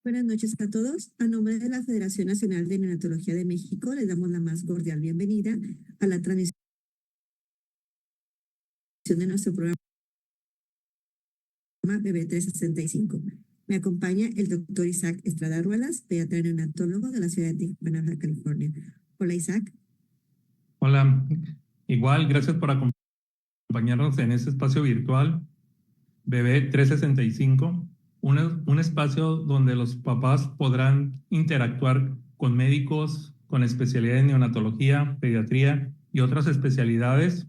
Buenas noches a todos. A nombre de la Federación Nacional de Neonatología de México, les damos la más cordial bienvenida a la transmisión de nuestro programa Bebé 365. Me acompaña el doctor Isaac Estrada Ruelas, pediatra neonatólogo de la ciudad de Tijuana, Baja California. Hola, Isaac. Hola, igual, gracias por acompañarnos en este espacio virtual Bebé 365, un espacio donde los papás podrán interactuar con médicos con especialidad en neonatología, pediatría y otras especialidades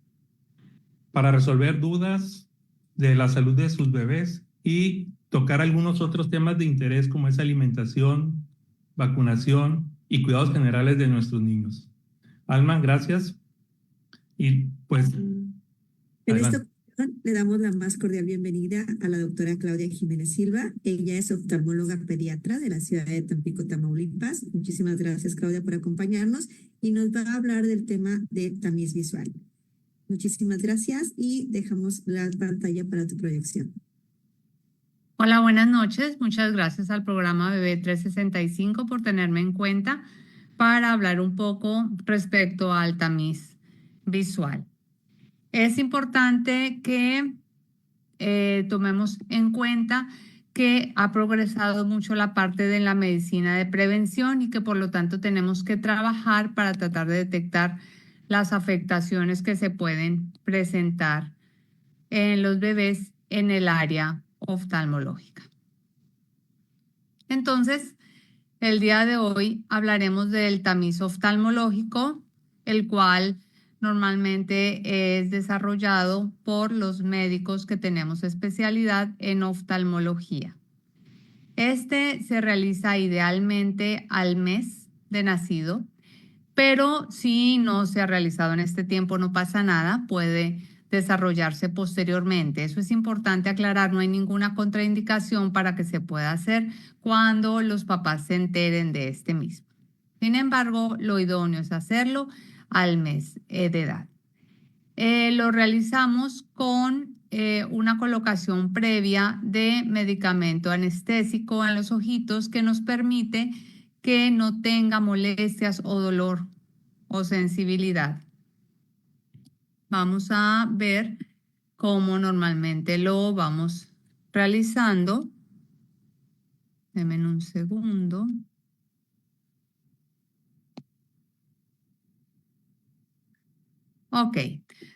para resolver dudas de la salud de sus bebés y tocar algunos otros temas de interés como es alimentación, vacunación y cuidados generales de nuestros niños. Alma, gracias. Y pues, En esta adelante. ocasión le damos la más cordial bienvenida a la doctora Claudia Jiménez Silva. Ella es oftalmóloga pediatra de la ciudad de Tampico, Tamaulipas. Muchísimas gracias, Claudia, por acompañarnos y nos va a hablar del tema de tamiz visual. Muchísimas gracias y dejamos la pantalla para tu proyección. Hola, buenas noches. Muchas gracias al programa Bebé 365 por tenerme en cuenta para hablar un poco respecto al tamiz visual. Es importante que tomemos en cuenta que ha progresado mucho la parte de la medicina de prevención y que por lo tanto tenemos que trabajar para tratar de detectar las afectaciones que se pueden presentar en los bebés en el área oftalmológica. Entonces, el día de hoy hablaremos del tamiz oftalmológico, el cual normalmente es desarrollado por los médicos que tenemos especialidad en oftalmología. Este se realiza idealmente al mes de nacido, pero si no se ha realizado en este tiempo no pasa nada, puede desarrollarse posteriormente. Eso es importante aclarar, no hay ninguna contraindicación para que se pueda hacer cuando los papás se enteren de este mismo. Sin embargo, lo idóneo es hacerlo al mes de edad. Lo realizamos con una colocación previa de medicamento anestésico en los ojitos que nos permite que no tenga molestias o dolor o sensibilidad. Vamos a ver cómo normalmente lo vamos realizando. Denme un segundo. Ok,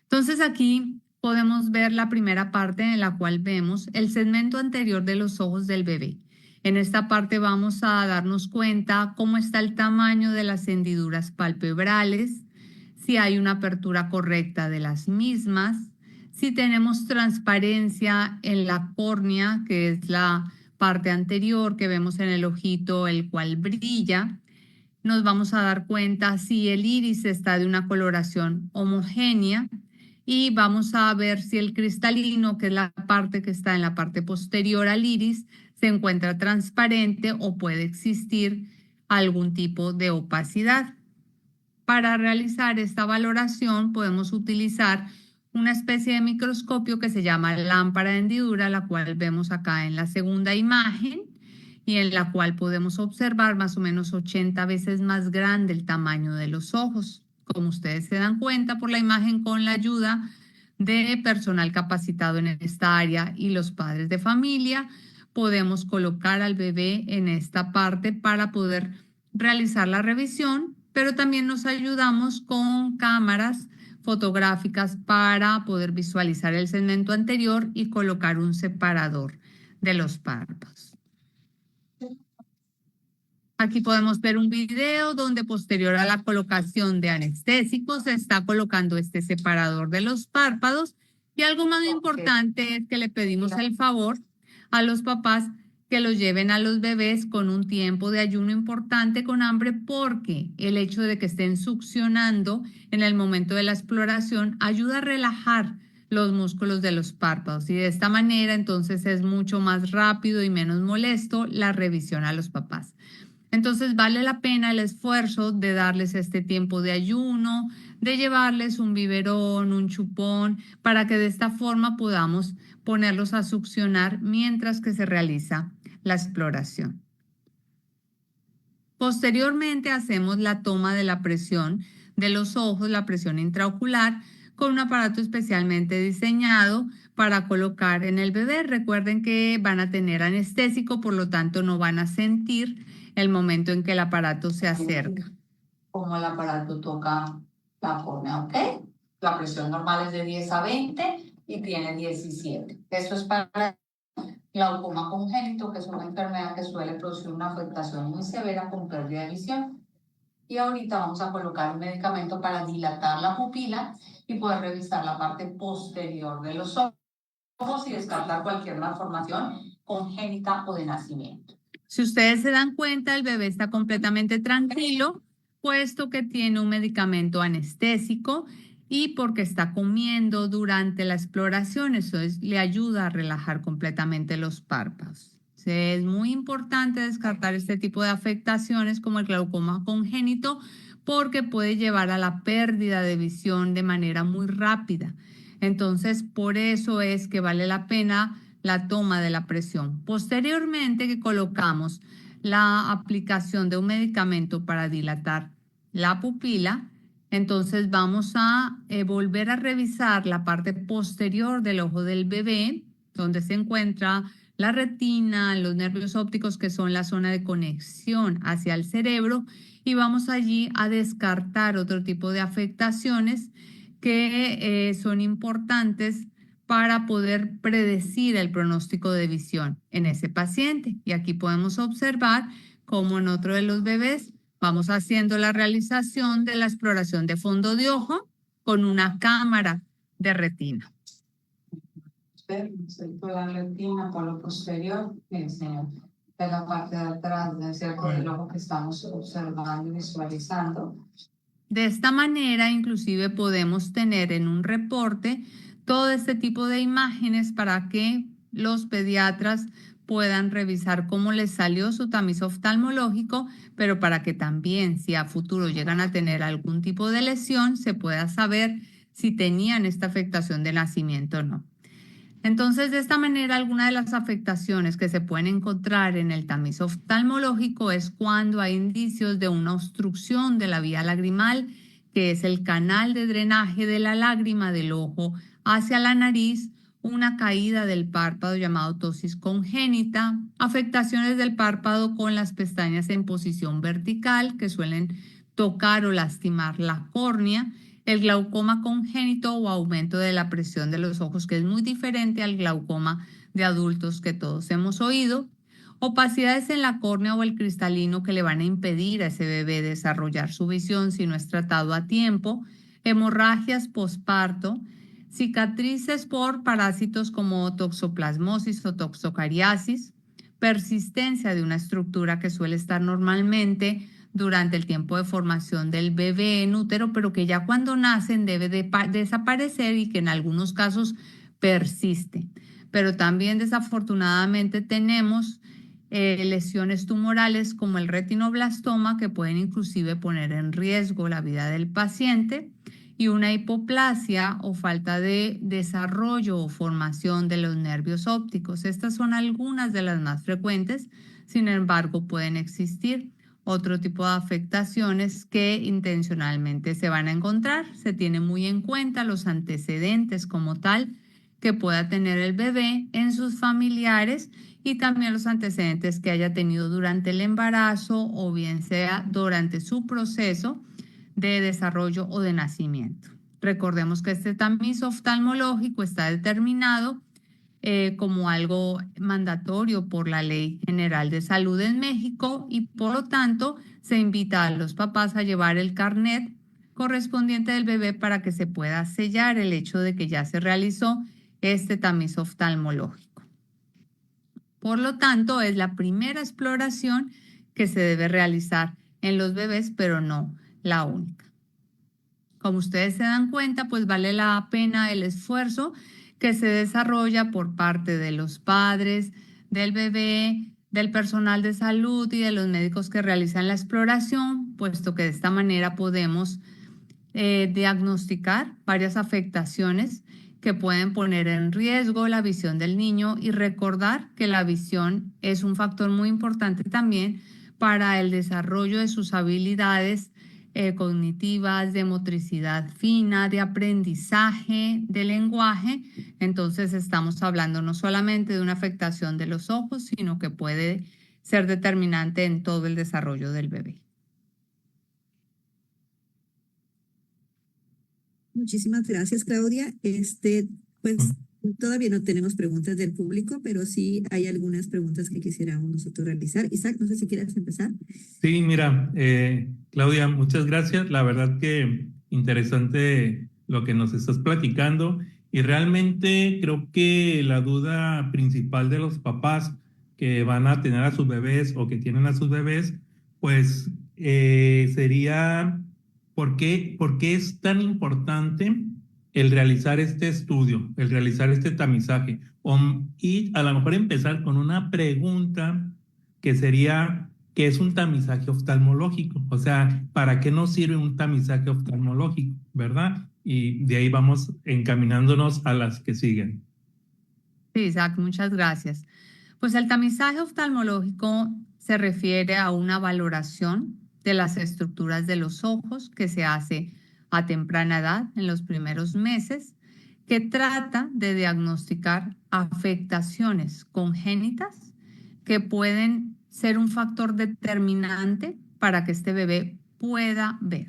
entonces aquí podemos ver la primera parte en la cual vemos el segmento anterior de los ojos del bebé. En esta parte vamos a darnos cuenta cómo está el tamaño de las hendiduras palpebrales, si hay una apertura correcta de las mismas, si tenemos transparencia en la córnea, que es la parte anterior que vemos en el ojito, el cual brilla. Nos vamos a dar cuenta si el iris está de una coloración homogénea y vamos a ver si el cristalino, que es la parte que está en la parte posterior al iris, se encuentra transparente o puede existir algún tipo de opacidad. Para realizar esta valoración podemos utilizar una especie de microscopio que se llama lámpara de hendidura, la cual vemos acá en la segunda imagen y en la cual podemos observar más o menos 80 veces más grande el tamaño de los ojos. Como ustedes se dan cuenta por la imagen, con la ayuda de personal capacitado en esta área y los padres de familia, podemos colocar al bebé en esta parte para poder realizar la revisión, pero también nos ayudamos con cámaras fotográficas para poder visualizar el segmento anterior y colocar un separador de los párpados. Aquí podemos ver un video donde posterior a la colocación de anestésicos se está colocando este separador de los párpados y algo más importante es que le pedimos el favor a los papás que los lleven a los bebés con un tiempo de ayuno importante con hambre, porque el hecho de que estén succionando en el momento de la exploración ayuda a relajar los músculos de los párpados y de esta manera entonces es mucho más rápido y menos molesto la revisión a los papás. Entonces vale la pena el esfuerzo de darles este tiempo de ayuno, de llevarles un biberón, un chupón, para que de esta forma podamos ponerlos a succionar mientras que se realiza la exploración. Posteriormente hacemos la toma de la presión de los ojos, la presión intraocular, con un aparato especialmente diseñado para colocar en el bebé. Recuerden que van a tener anestésico, por lo tanto no van a sentir el momento en que el aparato se acerca. Como el aparato toca la córnea, ¿ok? La presión normal es de 10 a 20 y tiene 17. Eso es para glaucoma congénito, que es una enfermedad que suele producir una afectación muy severa con pérdida de visión. Y ahorita vamos a colocar un medicamento para dilatar la pupila y poder revisar la parte posterior de los ojos y descartar cualquier malformación congénita o de nacimiento. Si ustedes se dan cuenta, el bebé está completamente tranquilo, puesto que tiene un medicamento anestésico y porque está comiendo durante la exploración, le ayuda a relajar completamente los párpados. Es muy importante descartar este tipo de afectaciones como el glaucoma congénito porque puede llevar a la pérdida de visión de manera muy rápida. Entonces, por eso es que vale la pena la toma de la presión. Posteriormente que colocamos la aplicación de un medicamento para dilatar la pupila, entonces vamos a volver a revisar la parte posterior del ojo del bebé, donde se encuentra la retina, los nervios ópticos, que son la zona de conexión hacia el cerebro, y vamos allí a descartar otro tipo de afectaciones que son importantes para poder predecir el pronóstico de visión en ese paciente. Y aquí podemos observar cómo en otro de los bebés vamos haciendo la realización de la exploración de fondo de ojo con una cámara de retina. La retina por lo posterior, señor, de la parte de atrás del cerco del ojo que estamos observando y visualizando. De esta manera, inclusive podemos tener en un reporte todo este tipo de imágenes para que los pediatras puedan revisar cómo les salió su tamiz oftalmológico, pero para que también, si a futuro llegan a tener algún tipo de lesión, se pueda saber si tenían esta afectación de nacimiento o no. Entonces, de esta manera, alguna de las afectaciones que se pueden encontrar en el tamiz oftalmológico es cuando hay indicios de una obstrucción de la vía lagrimal, que es el canal de drenaje de la lágrima del ojo hacia la nariz, una caída del párpado llamado ptosis congénita, afectaciones del párpado con las pestañas en posición vertical que suelen tocar o lastimar la córnea, el glaucoma congénito o aumento de la presión de los ojos, que es muy diferente al glaucoma de adultos que todos hemos oído, opacidades en la córnea o el cristalino que le van a impedir a ese bebé desarrollar su visión si no es tratado a tiempo, hemorragias posparto, cicatrices por parásitos como toxoplasmosis o toxocariasis, persistencia de una estructura que suele estar normalmente durante el tiempo de formación del bebé en útero, pero que ya cuando nacen debe de desaparecer y que en algunos casos persiste. Pero también desafortunadamente tenemos lesiones tumorales como el retinoblastoma que pueden inclusive poner en riesgo la vida del paciente y una hipoplasia o falta de desarrollo o formación de los nervios ópticos. Estas son algunas de las más frecuentes, sin embargo pueden existir otro tipo de afectaciones que intencionalmente se van a encontrar. Se tiene muy en cuenta los antecedentes como tal que pueda tener el bebé en sus familiares y también los antecedentes que haya tenido durante el embarazo o bien sea durante su proceso de desarrollo o de nacimiento. Recordemos que este tamiz oftalmológico está determinado como algo mandatorio por la Ley General de Salud en México y por lo tanto se invita a los papás a llevar el carnet correspondiente del bebé para que se pueda sellar el hecho de que ya se realizó este tamiz oftalmológico. Por lo tanto, es la primera exploración que se debe realizar en los bebés, pero no la única. Como ustedes se dan cuenta, pues vale la pena el esfuerzo que se desarrolla por parte de los padres, del bebé, del personal de salud y de los médicos que realizan la exploración, puesto que de esta manera podemos diagnosticar varias afectaciones que pueden poner en riesgo la visión del niño y recordar que la visión es un factor muy importante también para el desarrollo de sus habilidades cognitivas, de motricidad fina, de aprendizaje, de lenguaje. Entonces estamos hablando no solamente de una afectación de los ojos, sino que puede ser determinante en todo el desarrollo del bebé. Muchísimas gracias, Claudia. Pues todavía no tenemos preguntas del público, pero sí hay algunas preguntas que quisiéramos nosotros realizar. Isaac, no sé si quieres empezar. Sí, mira, Claudia, muchas gracias. La verdad que interesante lo que nos estás platicando y realmente creo que la duda principal de los papás que van a tener a sus bebés o que tienen a sus bebés, pues sería por qué es tan importante el realizar este estudio, el realizar este tamizaje? Y a lo mejor empezar con una pregunta que sería, ¿qué es un tamizaje oftalmológico? O sea, ¿para qué nos sirve un tamizaje oftalmológico? ¿Verdad? Y de ahí vamos encaminándonos a las que siguen. Sí, Isaac, muchas gracias. Pues el tamizaje oftalmológico se refiere a una valoración de las estructuras de los ojos que se hace a temprana edad, en los primeros meses, que trata de diagnosticar afectaciones congénitas que pueden ser un factor determinante para que este bebé pueda ver.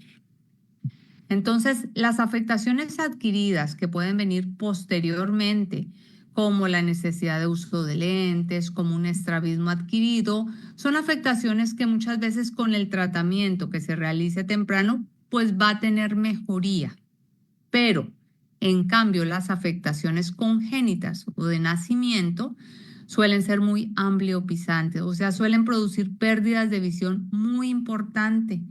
Entonces, las afectaciones adquiridas que pueden venir posteriormente, como la necesidad de uso de lentes, como un estrabismo adquirido, son afectaciones que muchas veces con el tratamiento que se realice temprano, pues va a tener mejoría. Pero, en cambio, las afectaciones congénitas o de nacimiento suelen ser muy ambliopizantes, o sea, suelen producir pérdidas de visión muy importantes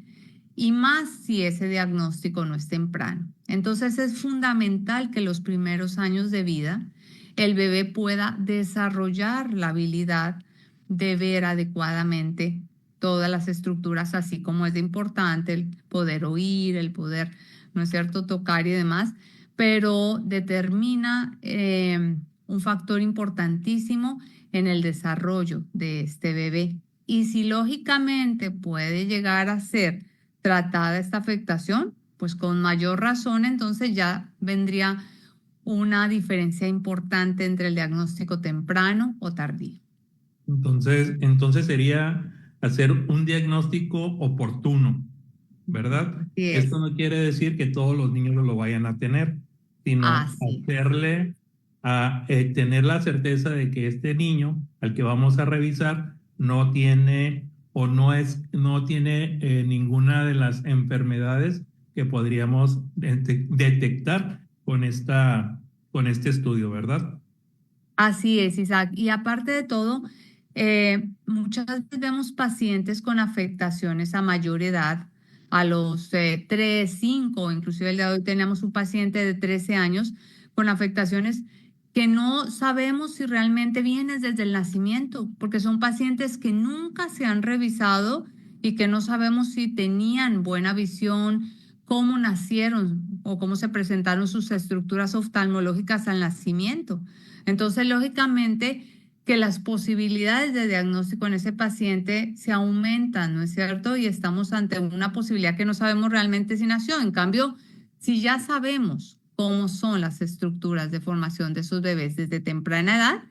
y más si ese diagnóstico no es temprano. Entonces es fundamental que los primeros años de vida el bebé pueda desarrollar la habilidad de ver adecuadamente todas las estructuras, así como es importante el poder oír, el poder, ¿no es cierto?, tocar y demás, pero determina un factor importantísimo en el desarrollo de este bebé. Y si lógicamente puede llegar a ser tratada esta afectación, pues con mayor razón entonces ya vendría una diferencia importante entre el diagnóstico temprano o tardío. Entonces sería hacer un diagnóstico oportuno, ¿verdad? Así Esto es, no quiere decir que todos los niños lo vayan a tener, sino así es. hacerle a tener la certeza de que este niño al que vamos a revisar no tiene o no tiene ninguna de las enfermedades que podríamos detectar con este estudio, ¿verdad? Así es, Isaac. Y aparte de todo, muchas veces vemos pacientes con afectaciones a mayor edad, a los 3, 5, inclusive el día de hoy tenemos un paciente de 13 años con afectaciones que no sabemos si realmente vienen desde el nacimiento, porque son pacientes que nunca se han revisado y que no sabemos si tenían buena visión, cómo nacieron o cómo se presentaron sus estructuras oftalmológicas al nacimiento. Entonces, lógicamente, que las posibilidades de diagnóstico en ese paciente se aumentan, ¿no es cierto? Y estamos ante una posibilidad que no sabemos realmente si nació. En cambio, si ya sabemos cómo son las estructuras de formación de sus bebés desde temprana edad,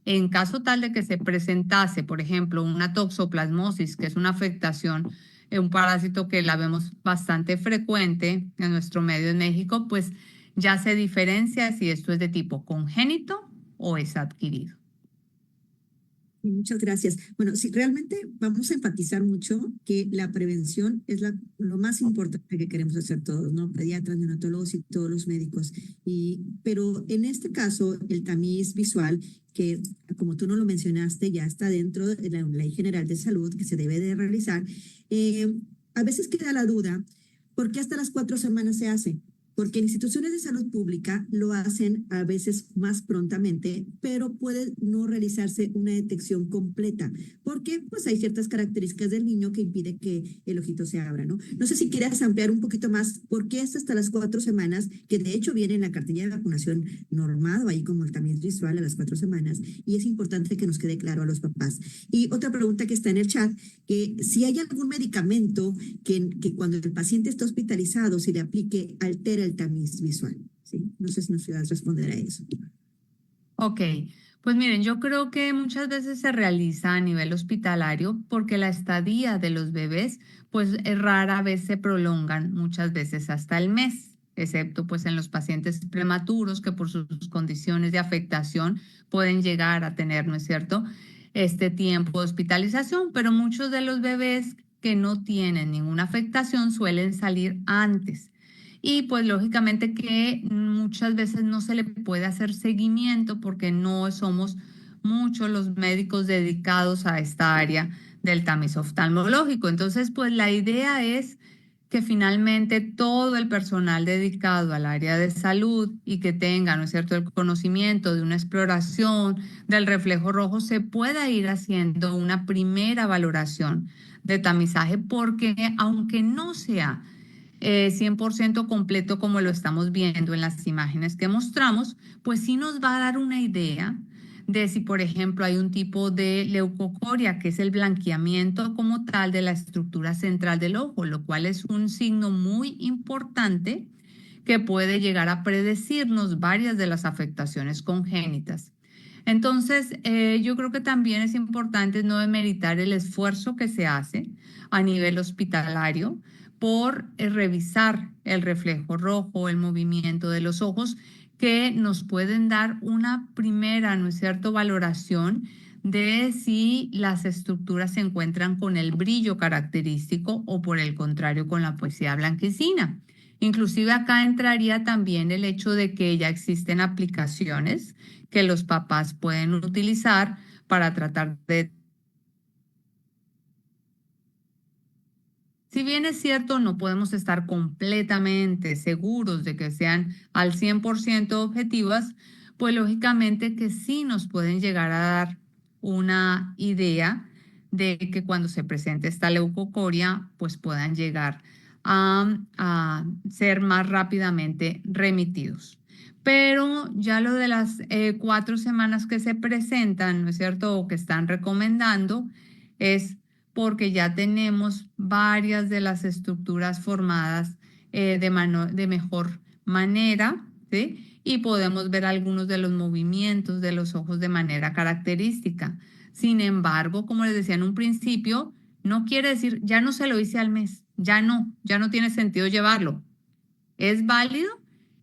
en caso tal de que se presentase, por ejemplo, una toxoplasmosis, que es una afectación, un parásito que la vemos bastante frecuente en nuestro medio en México, pues ya se diferencia si esto es de tipo congénito o es adquirido. Muchas gracias. Bueno, sí, realmente vamos a enfatizar mucho que la prevención es lo más importante que queremos hacer todos, ¿no? Pediatras, neonatólogos y todos los médicos. Pero en este caso, el tamiz visual, que como tú no lo mencionaste, ya está dentro de la Ley General de Salud que se debe de realizar, a veces queda la duda, ¿por qué hasta las 4 semanas se hace? porque en instituciones de salud pública lo hacen a veces más prontamente, pero puede no realizarse una detección completa, porque pues hay ciertas características del niño que impide que el ojito se abra, ¿no? No sé si quieras ampliar un poquito más, por qué es hasta las 4 semanas, que de hecho viene en la cartilla de vacunación normado, ahí como el tamiz visual a las 4 semanas, y es importante que nos quede claro a los papás. Y otra pregunta que está en el chat, que si hay algún medicamento que cuando el paciente está hospitalizado se le aplique, altera el tamiz visual, ¿sí? No sé si nos puedas responder a eso. Ok, pues miren, yo creo que muchas veces se realiza a nivel hospitalario porque la estadía de los bebés, pues rara vez se prolongan, muchas veces hasta el mes, excepto pues en los pacientes prematuros que por sus condiciones de afectación pueden llegar a tener, ¿no es cierto?, este tiempo de hospitalización, pero muchos de los bebés que no tienen ninguna afectación suelen salir antes. Y pues lógicamente que muchas veces no se le puede hacer seguimiento porque no somos muchos los médicos dedicados a esta área del tamiz oftalmológico. Entonces, pues la idea es que finalmente todo el personal dedicado al área de salud y que tenga, ¿no es cierto?, el conocimiento de una exploración del reflejo rojo se pueda ir haciendo una primera valoración de tamizaje porque aunque no sea 100% completo como lo estamos viendo en las imágenes que mostramos, pues sí nos va a dar una idea de si, por ejemplo, hay un tipo de leucocoria, que es el blanqueamiento como tal de la estructura central del ojo, lo cual es un signo muy importante que puede llegar a predecirnos varias de las afectaciones congénitas. Entonces, yo creo que también es importante no demeritar el esfuerzo que se hace a nivel hospitalario por revisar el reflejo rojo, el movimiento de los ojos, que nos pueden dar una primera, ¿no es cierto?, valoración de si las estructuras se encuentran con el brillo característico o por el contrario con la poesía blanquecina. Inclusive acá entraría también el hecho de que ya existen aplicaciones que los papás pueden utilizar para tratar de... Si bien es cierto, no podemos estar completamente seguros de que sean al 100% objetivas, pues lógicamente que sí nos pueden llegar a dar una idea de que cuando se presente esta leucocoria, pues puedan llegar a ser más rápidamente remitidos. Pero ya lo de las 4 semanas que se presentan, ¿no es cierto?, o que están recomendando, es porque ya tenemos varias de las estructuras formadas de mejor manera, ¿sí? Y podemos ver algunos de los movimientos de los ojos de manera característica. Sin embargo, como les decía en un principio, no quiere decir, ya no se lo hice al mes, ya no tiene sentido llevarlo. Es válido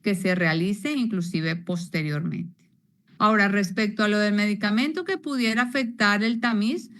que se realice inclusive posteriormente. Ahora, respecto a lo del medicamento que pudiera afectar el tamiz,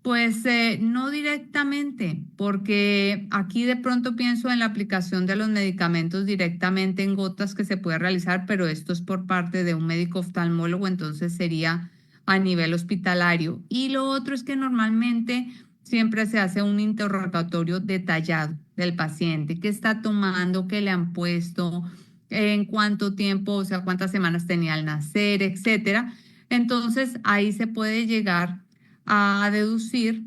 pues no directamente, porque aquí de pronto pienso en la aplicación de los medicamentos directamente en gotas que se puede realizar, pero esto es por parte de un médico oftalmólogo, entonces sería a nivel hospitalario. Y lo otro es que normalmente siempre se hace un interrogatorio detallado del paciente, qué está tomando, qué le han puesto, en cuánto tiempo, o sea, cuántas semanas tenía al nacer, etcétera. Entonces ahí se puede llegar a deducir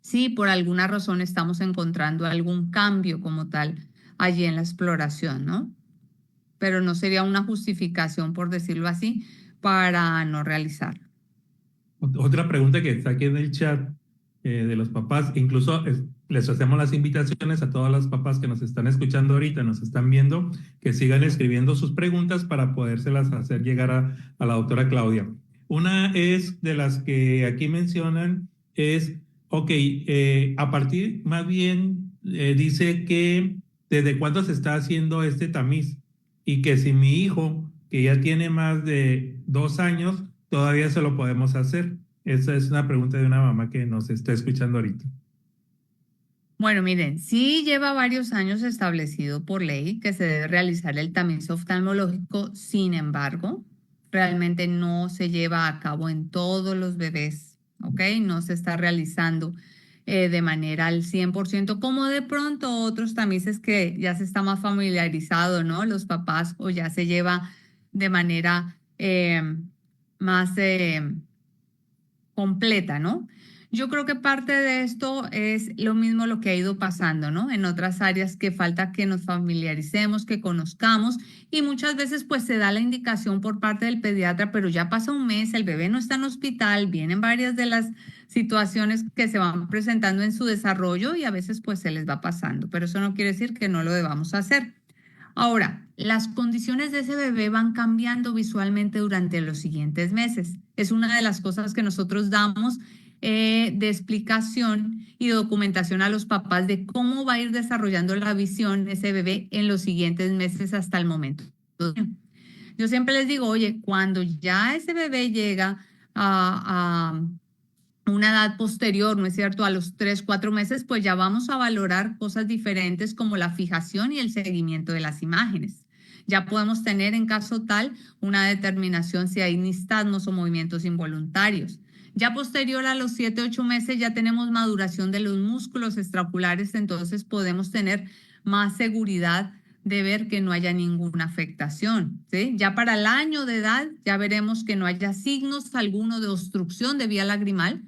si por alguna razón estamos encontrando algún cambio como tal allí en la exploración, ¿no? Pero no sería una justificación, por decirlo así, para no realizarlo. Otra pregunta que está aquí en el chat de los papás, incluso les hacemos las invitaciones a todos los papás que nos están escuchando ahorita, nos están viendo, que sigan escribiendo sus preguntas para podérselas hacer llegar a la doctora Claudia. Una es de las que aquí mencionan, es, ok, a partir, más bien, dice que desde cuándo se está haciendo este tamiz y que si mi hijo, que ya tiene más de 2 años, todavía se lo podemos hacer. Esa es una pregunta de una mamá que nos está escuchando ahorita. Bueno, miren, sí lleva varios años establecido por ley que se debe realizar el tamiz oftalmológico, sin embargo, realmente no se lleva a cabo en todos los bebés, ¿ok? No se está realizando de manera al 100%, como de pronto otros tamices que ya se está más familiarizado, ¿no? Los papás o ya se lleva de manera más completa, ¿no? Yo creo que parte de esto es lo mismo lo que ha ido pasando, ¿no? En otras áreas que falta que nos familiaricemos, que conozcamos y muchas veces pues se da la indicación por parte del pediatra, pero ya pasa un mes, el bebé no está en hospital, vienen varias de las situaciones que se van presentando en su desarrollo y a veces pues se les va pasando, pero eso no quiere decir que no lo debamos hacer. Ahora, las condiciones de ese bebé van cambiando visualmente durante los siguientes meses. Es una de las cosas que nosotros damos de explicación y documentación a los papás de cómo va a ir desarrollando la visión ese bebé en los siguientes meses hasta el momento. Yo siempre les digo, oye, cuando ya ese bebé llega a una edad posterior, ¿no es cierto? A los 3, 4 meses, pues ya vamos a valorar cosas diferentes como la fijación y el seguimiento de las imágenes. Ya podemos tener en caso tal una determinación si hay nistagmos o movimientos involuntarios. Ya posterior a los 7, 8 meses ya tenemos maduración de los músculos extraoculares, entonces podemos tener más seguridad de ver que no haya ninguna afectación, ¿sí? Ya para el año de edad ya veremos que no haya signos alguno de obstrucción de vía lagrimal,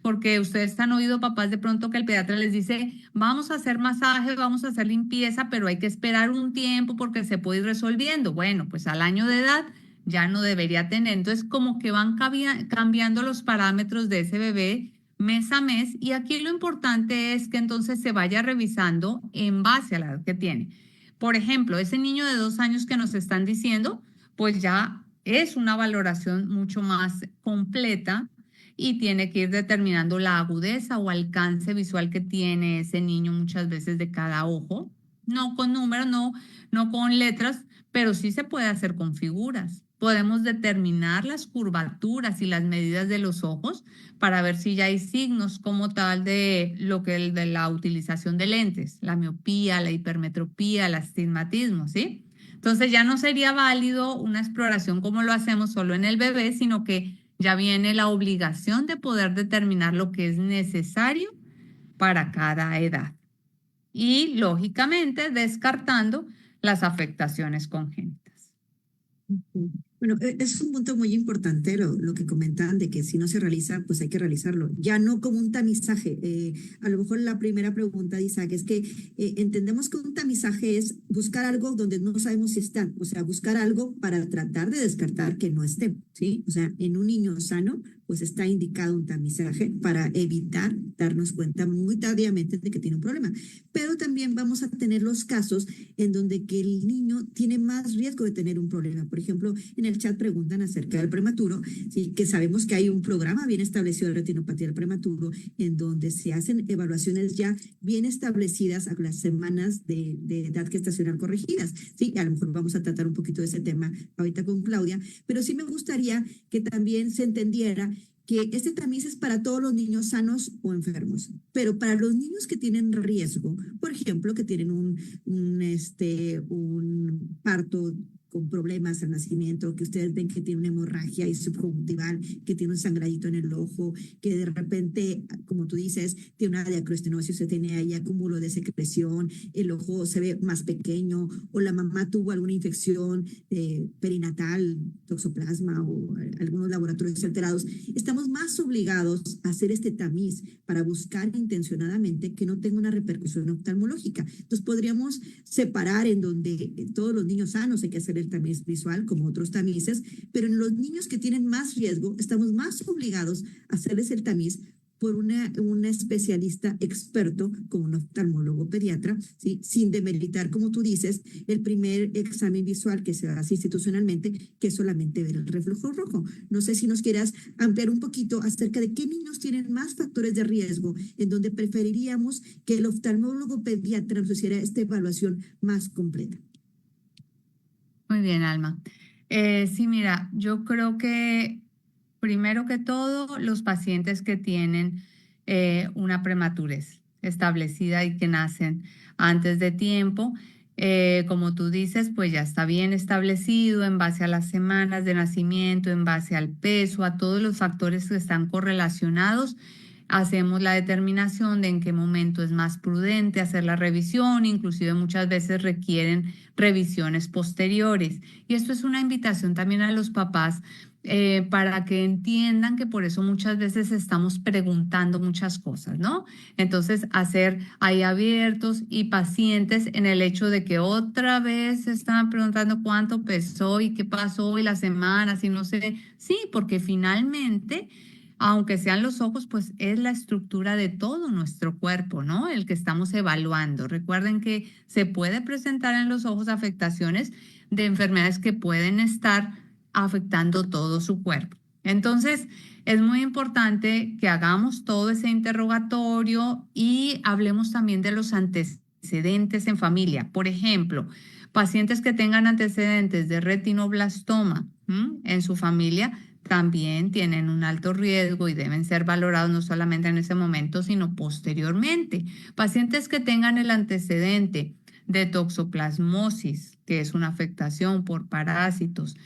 porque ustedes han oído, papás, de pronto que el pediatra les dice, vamos a hacer masaje, vamos a hacer limpieza, pero hay que esperar un tiempo porque se puede ir resolviendo. Bueno, pues al año de edad ya no debería tener. Entonces, como que van cambiando los parámetros de ese bebé mes a mes y aquí lo importante es que entonces se vaya revisando en base a la edad que tiene. Por ejemplo, ese niño de 2 años que nos están diciendo, pues ya es una valoración mucho más completa y tiene que ir determinando la agudeza o alcance visual que tiene ese niño muchas veces de cada ojo. No con números, no con letras, pero sí se puede hacer con figuras. Podemos determinar las curvaturas y las medidas de los ojos para ver si ya hay signos como tal de lo que es de la utilización de lentes, la miopía, la hipermetropía, el astigmatismo, ¿sí? Entonces ya no sería válido una exploración como lo hacemos solo en el bebé, sino que ya viene la obligación de poder determinar lo que es necesario para cada edad. Y lógicamente descartando las afectaciones congénitas. Bueno, es un punto muy importante lo que comentan de que si no se realiza, pues hay que realizarlo. Ya no como un tamizaje. A lo mejor la primera pregunta de Isaac es que entendemos que un tamizaje es buscar algo donde no sabemos si está, o sea, buscar algo para tratar de descartar que no esté, ¿sí? O sea, en un niño sano, pues está indicado un tamizaje para evitar darnos cuenta muy tardíamente de que tiene un problema. Pero también vamos a tener los casos en donde que el niño tiene más riesgo de tener un problema. Por ejemplo, en el chat preguntan acerca del prematuro, ¿sí? Que sabemos que hay un programa bien establecido de retinopatía del prematuro en donde se hacen evaluaciones ya bien establecidas a las semanas de edad gestacional corregidas. Sí, a lo mejor vamos a tratar un poquito de ese tema ahorita con Claudia, pero sí me gustaría que también se entendiera que este tamiz es para todos los niños sanos o enfermos, pero para los niños que tienen riesgo, por ejemplo, que tienen un parto con problemas al nacimiento, que ustedes ven que tiene una hemorragia y subconjuntival, que tiene un sangradito en el ojo, que de repente, como tú dices, tiene una diacroestenosis, se tiene ahí acúmulo de secreción, el ojo se ve más pequeño, o la mamá tuvo alguna infección perinatal, toxoplasma o algunos laboratorios alterados. Estamos más obligados a hacer este tamiz para buscar intencionadamente que no tenga una repercusión oftalmológica. Entonces podríamos separar en donde todos los niños sanos hay que hacer el tamiz visual como otros tamices, pero en los niños que tienen más riesgo estamos más obligados a hacerles el tamiz por una especialista experto como un oftalmólogo pediatra, ¿sí? Sin demeritar, como tú dices, el primer examen visual que se hace institucionalmente, que es solamente ver el reflejo rojo. No sé si nos quieras ampliar un poquito acerca de qué niños tienen más factores de riesgo, en donde preferiríamos que el oftalmólogo pediatra nos hiciera esta evaluación más completa. Muy bien, Alma. Sí, mira, yo creo que primero que todo, los pacientes que tienen una prematurez establecida y que nacen antes de tiempo, como tú dices, pues ya está bien establecido en base a las semanas de nacimiento, en base al peso, a todos los factores que están correlacionados. hacemos la determinación de en qué momento es más prudente hacer la revisión, inclusive muchas veces requieren revisiones posteriores. Y esto es una invitación también a los papás para que entiendan que por eso muchas veces estamos preguntando muchas cosas, ¿no? Entonces, hacer ahí abiertos y pacientes en el hecho de que otra vez estaban preguntando cuánto pesó y qué pasó y las semanas y no sé. Sí, porque finalmente, aunque sean los ojos, pues es la estructura de todo nuestro cuerpo, ¿no? El que estamos evaluando. Recuerden que se puede presentar en los ojos afectaciones de enfermedades que pueden estar afectando todo su cuerpo. Entonces, es muy importante que hagamos todo ese interrogatorio y hablemos también de los antecedentes en familia. Por ejemplo, pacientes que tengan antecedentes de retinoblastoma en su familia también tienen un alto riesgo y deben ser valorados no solamente en ese momento, sino posteriormente. Pacientes que tengan el antecedente de toxoplasmosis, que es una afectación por parásitos,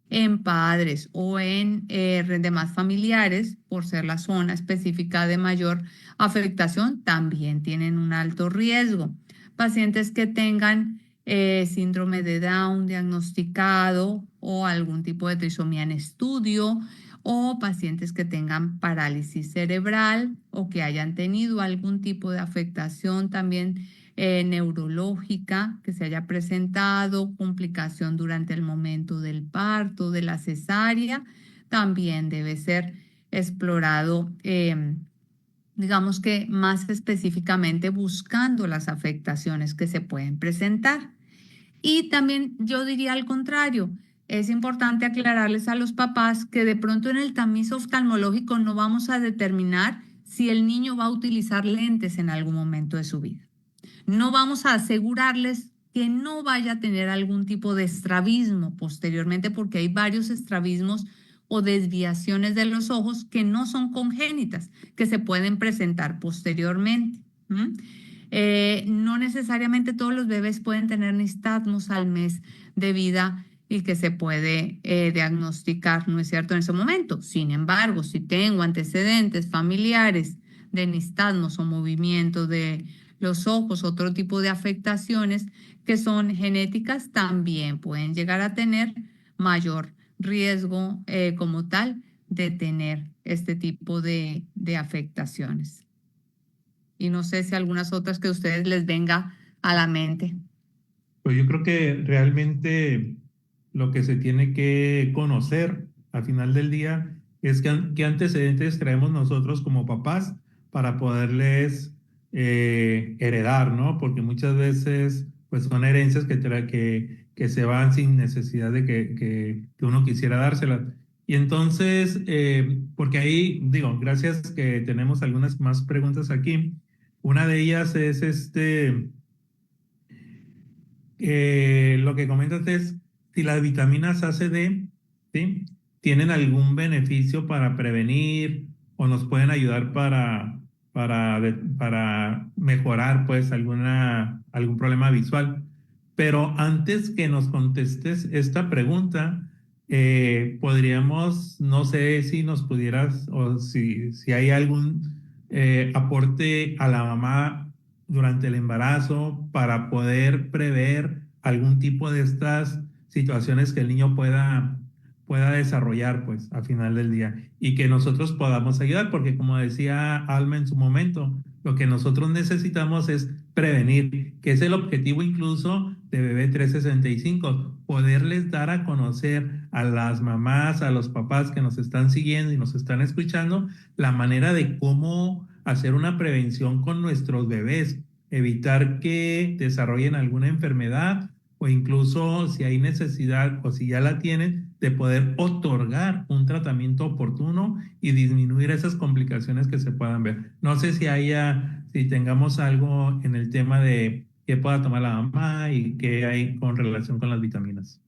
en padres o en demás familiares, por ser la zona específica de mayor afectación, también tienen un alto riesgo. Pacientes que tengan síndrome de Down diagnosticado o algún tipo de trisomía en estudio, o pacientes que tengan parálisis cerebral o que hayan tenido algún tipo de afectación también neurológica que se haya presentado, complicación durante el momento del parto, de la cesárea, también debe ser explorado, digamos que más específicamente buscando las afectaciones que se pueden presentar. Y también yo diría al contrario, es importante aclararles a los papás que de pronto en el tamiz oftalmológico no vamos a determinar si el niño va a utilizar lentes en algún momento de su vida. No vamos a asegurarles que no vaya a tener algún tipo de estrabismo posteriormente, porque hay varios estrabismos o desviaciones de los ojos que no son congénitas, que se pueden presentar posteriormente. No necesariamente todos los bebés pueden tener nistagmos al mes de vida y que se puede diagnosticar, ¿no es cierto?, en ese momento. Sin embargo, si tengo antecedentes familiares de nistagmos o movimiento de los ojos, otro tipo de afectaciones que son genéticas, también pueden llegar a tener mayor riesgo como tal de tener este tipo de afectaciones. Y no sé si algunas otras que a ustedes les venga a la mente. Pues yo creo que realmente lo que se tiene que conocer al final del día es qué antecedentes traemos nosotros como papás para poderles heredar, ¿no? Porque muchas veces pues son herencias que se van sin necesidad de que uno quisiera dárselas. Y entonces, porque ahí, digo, gracias que tenemos algunas más preguntas aquí. Una de ellas es lo que comentas es si las vitaminas A, C, D, ¿sí?, tienen algún beneficio para prevenir o nos pueden ayudar para mejorar pues algún problema visual. Pero antes que nos contestes esta pregunta, podríamos, no sé si nos pudieras o si hay algún aporte a la mamá durante el embarazo para poder prever algún tipo de estas situaciones que el niño pueda desarrollar, pues, al final del día, y que nosotros podamos ayudar, porque como decía Alma en su momento, lo que nosotros necesitamos es prevenir, que es el objetivo incluso de Bebé 365, poderles dar a conocer a las mamás, a los papás que nos están siguiendo y nos están escuchando, la manera de cómo hacer una prevención con nuestros bebés, evitar que desarrollen alguna enfermedad o incluso si hay necesidad o si ya la tienen, de poder otorgar un tratamiento oportuno y disminuir esas complicaciones que se puedan ver. No sé si tengamos algo en el tema de qué pueda tomar la mamá y qué hay con relación con las vitaminas.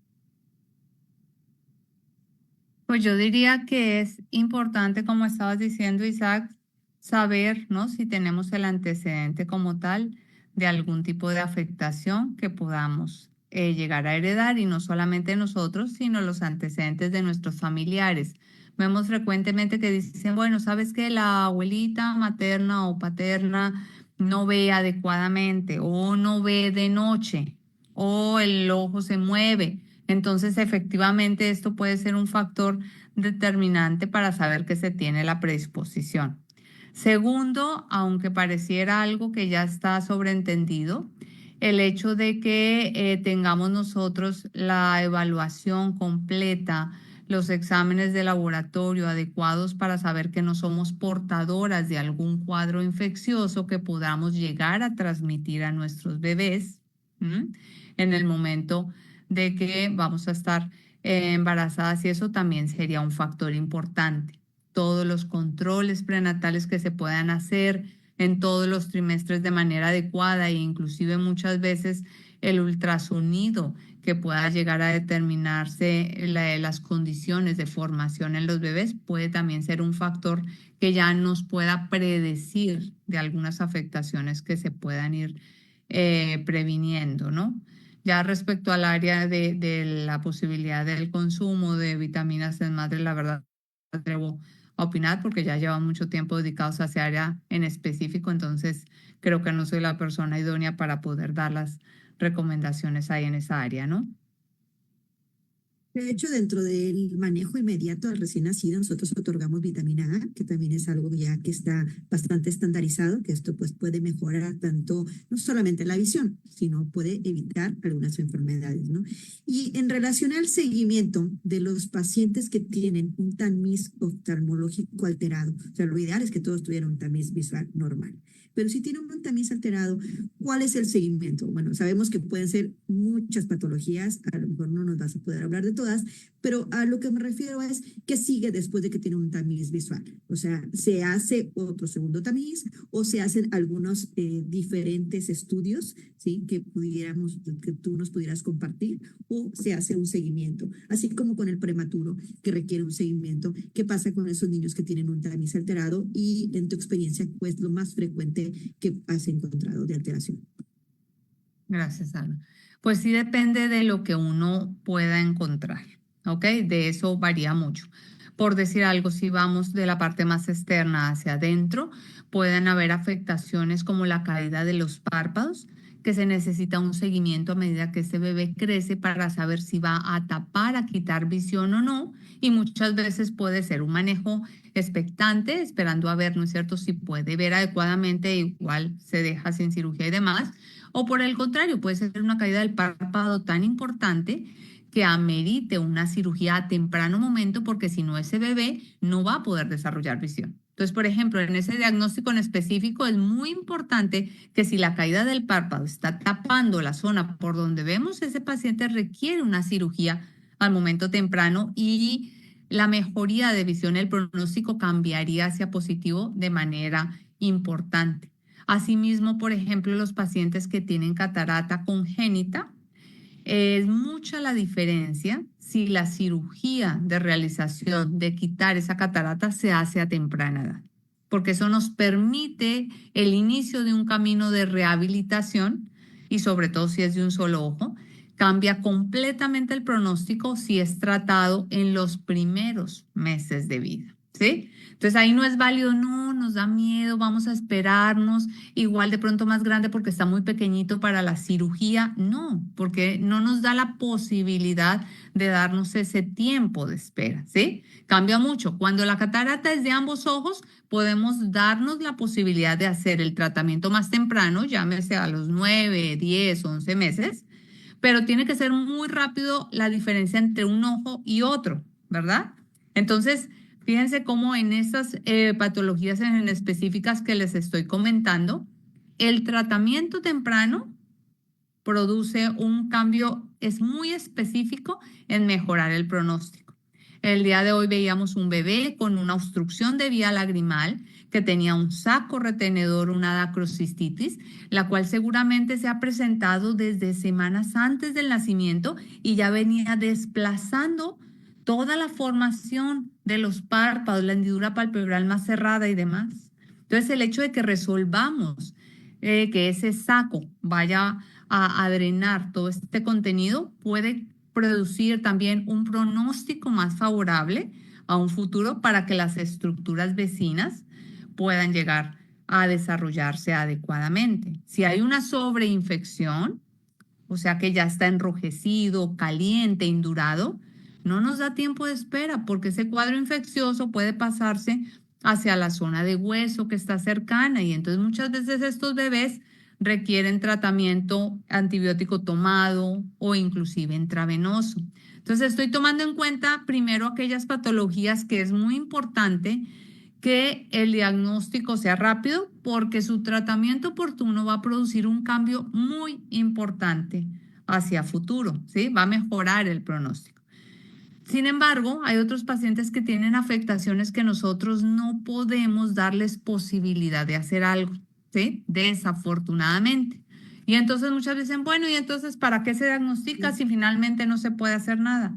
Pues yo diría que es importante, como estabas diciendo, Isaac, saber, ¿no?, si tenemos el antecedente como tal de algún tipo de afectación que podamos llegar a heredar, y no solamente nosotros, sino los antecedentes de nuestros familiares. Vemos frecuentemente que dicen, bueno, ¿sabes qué? La abuelita materna o paterna no ve adecuadamente o no ve de noche o el ojo se mueve. Entonces, efectivamente, esto puede ser un factor determinante para saber que se tiene la predisposición. Segundo, aunque pareciera algo que ya está sobreentendido, el hecho de que tengamos nosotros la evaluación completa, los exámenes de laboratorio adecuados para saber que no somos portadoras de algún cuadro infeccioso que podamos llegar a transmitir a nuestros bebés, ¿m? En el momento de que vamos a estar embarazadas, y eso también sería un factor importante. Todos los controles prenatales que se puedan hacer en todos los trimestres de manera adecuada e inclusive muchas veces el ultrasonido que pueda llegar a determinarse las condiciones de formación en los bebés puede también ser un factor que ya nos pueda predecir de algunas afectaciones que se puedan ir previniendo, ¿no? Ya respecto al área de la posibilidad del consumo de vitaminas en madre, la verdad, me atrevo a opinar porque ya llevan mucho tiempo dedicados a esa área en específico, entonces creo que no soy la persona idónea para poder dar las recomendaciones ahí en esa área, ¿no? De hecho, dentro del manejo inmediato al recién nacido, nosotros otorgamos vitamina A, que también es algo ya que está bastante estandarizado, que esto pues puede mejorar tanto, no solamente la visión, sino puede evitar algunas enfermedades, ¿no? Y en relación al seguimiento de los pacientes que tienen un tamiz oftalmológico alterado, o sea, lo ideal es que todos tuvieran un tamiz visual normal, pero si tienen un tamiz alterado, ¿cuál es el seguimiento? Bueno, sabemos que pueden ser muchas patologías, a lo mejor no nos vas a poder hablar de todas, pero a lo que me refiero es qué sigue después de que tiene un tamiz visual. O sea, ¿se hace otro segundo tamiz o se hacen algunos diferentes estudios, ¿sí? Que tú nos pudieras compartir, o se hace un seguimiento, así como con el prematuro que requiere un seguimiento? ¿Qué pasa con esos niños que tienen un tamiz alterado y en tu experiencia, pues lo más frecuente que has encontrado de alteración? Gracias, Alma. Pues sí depende de lo que uno pueda encontrar, ¿ok? De eso varía mucho. Por decir algo, si vamos de la parte más externa hacia adentro, pueden haber afectaciones como la caída de los párpados, que se necesita un seguimiento a medida que ese bebé crece para saber si va a tapar, a quitar visión o no. Y muchas veces puede ser un manejo expectante, esperando a ver, ¿no es cierto?, si puede ver adecuadamente, igual se deja sin cirugía y demás. O por el contrario, puede ser una caída del párpado tan importante que amerite una cirugía a temprano momento, porque si no, ese bebé no va a poder desarrollar visión. Entonces, por ejemplo, en ese diagnóstico en específico es muy importante que si la caída del párpado está tapando la zona por donde vemos, ese paciente requiere una cirugía al momento temprano y la mejoría de visión, el pronóstico cambiaría hacia positivo de manera importante. Asimismo, por ejemplo, los pacientes que tienen catarata congénita, es mucha la diferencia si la cirugía de realización de quitar esa catarata se hace a temprana edad, porque eso nos permite el inicio de un camino de rehabilitación y sobre todo si es de un solo ojo, cambia completamente el pronóstico si es tratado en los primeros meses de vida, ¿sí? Entonces ahí no es válido, no, nos da miedo, vamos a esperarnos, igual de pronto más grande porque está muy pequeñito para la cirugía. No, porque no nos da la posibilidad de darnos ese tiempo de espera, ¿sí? Cambia mucho. Cuando la catarata es de ambos ojos, podemos darnos la posibilidad de hacer el tratamiento más temprano, llámese a los 9, 10, 11 meses, pero tiene que ser muy rápido la diferencia entre un ojo y otro, ¿verdad? Entonces, fíjense cómo en estas patologías en específicas que les estoy comentando, el tratamiento temprano produce un cambio, es muy específico en mejorar el pronóstico. El día de hoy veíamos un bebé con una obstrucción de vía lagrimal que tenía un saco retenedor, una dacrocistitis, la cual seguramente se ha presentado desde semanas antes del nacimiento y ya venía desplazando toda la formación de los párpados, la hendidura palpebral más cerrada y demás. Entonces, el hecho de que resolvamos que ese saco vaya a drenar todo este contenido puede producir también un pronóstico más favorable a un futuro para que las estructuras vecinas puedan llegar a desarrollarse adecuadamente. Si hay una sobreinfección, o sea que ya está enrojecido, caliente, indurado, no nos da tiempo de espera porque ese cuadro infeccioso puede pasarse hacia la zona de hueso que está cercana y entonces muchas veces estos bebés requieren tratamiento antibiótico tomado o inclusive intravenoso. Entonces estoy tomando en cuenta primero aquellas patologías que es muy importante que el diagnóstico sea rápido porque su tratamiento oportuno va a producir un cambio muy importante hacia futuro, ¿sí? Va a mejorar el pronóstico. Sin embargo, hay otros pacientes que tienen afectaciones que nosotros no podemos darles posibilidad de hacer algo, ¿sí? Desafortunadamente. Y entonces muchas veces dicen, bueno, ¿y entonces para qué se diagnostica si finalmente no se puede hacer nada?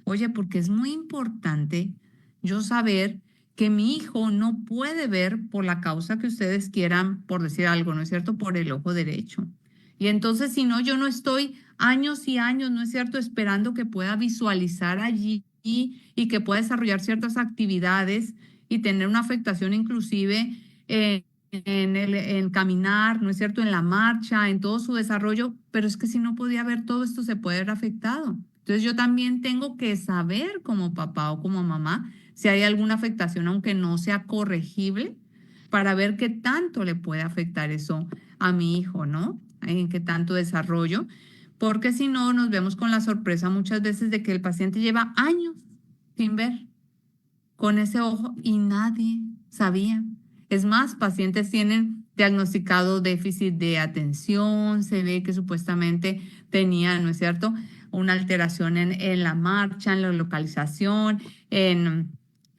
Oye, porque es muy importante yo saber que mi hijo no puede ver por la causa que ustedes quieran, por decir algo, ¿no es cierto?, por el ojo derecho. Y entonces, si no, yo no estoy años y años, ¿no es cierto?, esperando que pueda visualizar allí y que pueda desarrollar ciertas actividades y tener una afectación inclusive en caminar, ¿no es cierto?, en la marcha, en todo su desarrollo, pero es que si no podía ver todo esto se puede ver afectado. Entonces yo también tengo que saber como papá o como mamá si hay alguna afectación, aunque no sea corregible, para ver qué tanto le puede afectar eso a mi hijo, ¿no? En qué tanto desarrollo, porque si no nos vemos con la sorpresa muchas veces de que el paciente lleva años sin ver con ese ojo y nadie sabía. Es más, pacientes tienen diagnosticado déficit de atención, se ve que supuestamente tenía, ¿no es cierto?, una alteración en la marcha, en la localización, en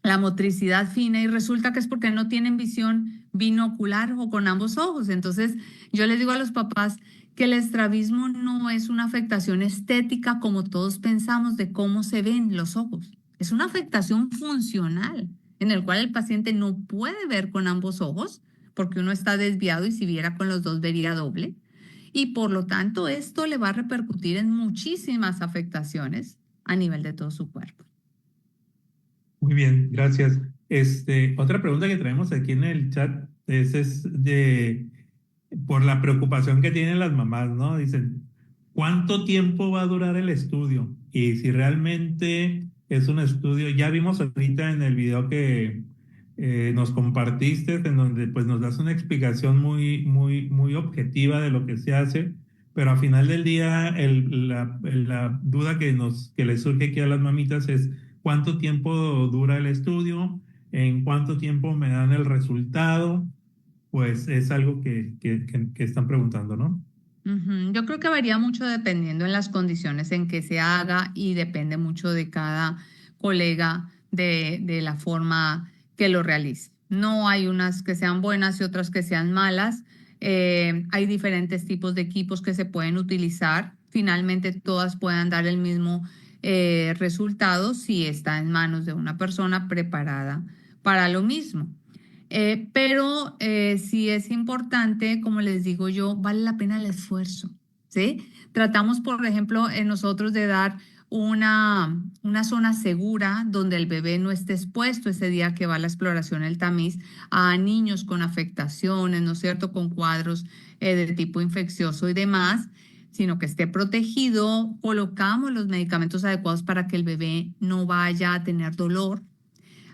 la motricidad fina y resulta que es porque no tienen visión binocular o con ambos ojos. Entonces, yo les digo a los papás que el estrabismo no es una afectación estética como todos pensamos de cómo se ven los ojos. Es una afectación funcional en el cual el paciente no puede ver con ambos ojos porque uno está desviado y si viera con los dos vería doble. Y por lo tanto esto le va a repercutir en muchísimas afectaciones a nivel de todo su cuerpo. Muy bien, gracias. Otra pregunta que traemos aquí en el chat es por la preocupación que tienen las mamás, ¿no? Dicen, ¿cuánto tiempo va a durar el estudio? Y si realmente es un estudio, ya vimos ahorita en el video que nos compartiste, en donde pues nos das una explicación muy objetiva de lo que se hace, pero al final del día la duda que les surge aquí a las mamitas es cuánto tiempo dura el estudio, en cuánto tiempo me dan el resultado, pues es algo que están preguntando, ¿no? Yo creo que varía mucho dependiendo en las condiciones en que se haga y depende mucho de cada colega de la forma que lo realice. No hay unas que sean buenas y otras que sean malas. Hay diferentes tipos de equipos que se pueden utilizar. Finalmente todas puedan dar el mismo resultado si está en manos de una persona preparada para lo mismo. Pero sí es importante, como les digo yo, vale la pena el esfuerzo, ¿sí? Tratamos, por ejemplo, en nosotros de dar una zona segura donde el bebé no esté expuesto ese día que va a la exploración el tamiz a niños con afectaciones, ¿no es cierto?, con cuadros de tipo infeccioso y demás, sino que esté protegido, colocamos los medicamentos adecuados para que el bebé no vaya a tener dolor.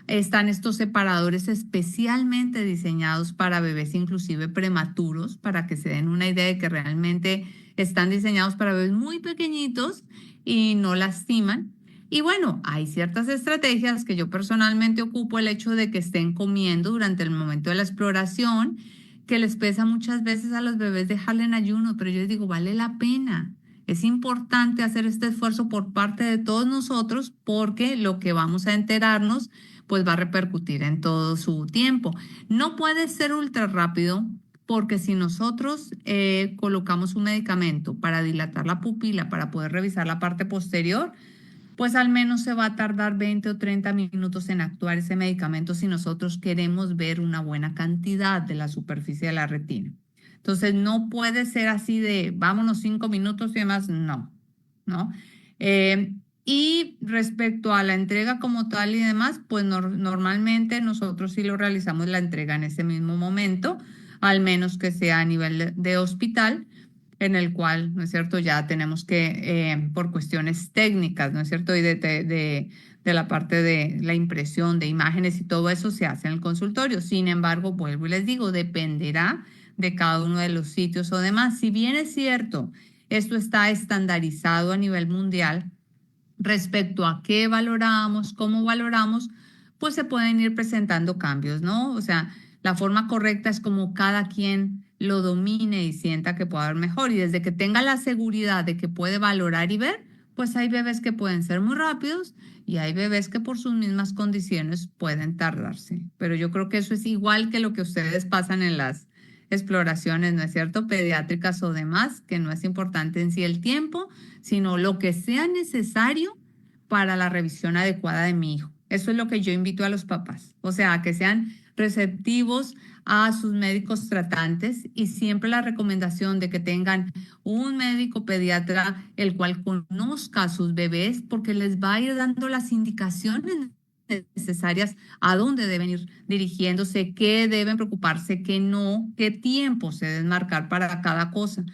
Están estos separadores especialmente diseñados para bebés inclusive prematuros, para que se den una idea de que realmente están diseñados para bebés muy pequeñitos y no lastiman. Y bueno, hay ciertas estrategias que yo personalmente ocupo el hecho de que estén comiendo durante el momento de la exploración, que les pesa muchas veces a los bebés dejarle en ayuno, pero yo les digo, vale la pena. Es importante hacer este esfuerzo por parte de todos nosotros porque lo que vamos a enterarnos pues va a repercutir en todo su tiempo. No puede ser ultra rápido porque si nosotros colocamos un medicamento para dilatar la pupila, para poder revisar la parte posterior, pues al menos se va a tardar 20 o 30 minutos en actuar ese medicamento si nosotros queremos ver una buena cantidad de la superficie de la retina. Entonces no puede ser así de vámonos 5 minutos y demás, no, ¿no? Y respecto a la entrega como tal y demás, pues normalmente nosotros sí lo realizamos la entrega en ese mismo momento, al menos que sea a nivel de hospital, en el cual, ¿no es cierto?, ya tenemos que, por cuestiones técnicas, ¿no es cierto?, y de la parte de la impresión de imágenes y todo eso se hace en el consultorio. Sin embargo, vuelvo y les digo, dependerá de cada uno de los sitios o demás. Si bien es cierto, esto está estandarizado a nivel mundial, respecto a qué valoramos, cómo valoramos, pues se pueden ir presentando cambios, ¿no? O sea, la forma correcta es como cada quien lo domine y sienta que puede haber mejor. Y desde que tenga la seguridad de que puede valorar y ver, pues hay bebés que pueden ser muy rápidos y hay bebés que por sus mismas condiciones pueden tardarse. Pero yo creo que eso es igual que lo que ustedes pasan en las exploraciones, ¿no es cierto? Pediátricas o demás, que no es importante en sí el tiempo, sino lo que sea necesario para la revisión adecuada de mi hijo. Eso es lo que yo invito a los papás, o sea, a que sean receptivos a sus médicos tratantes y siempre la recomendación de que tengan un médico pediatra el cual conozca a sus bebés porque les va a ir dando las indicaciones necesarias a dónde deben ir dirigiéndose, qué deben preocuparse, qué no, qué tiempo se deben marcar para cada cosa.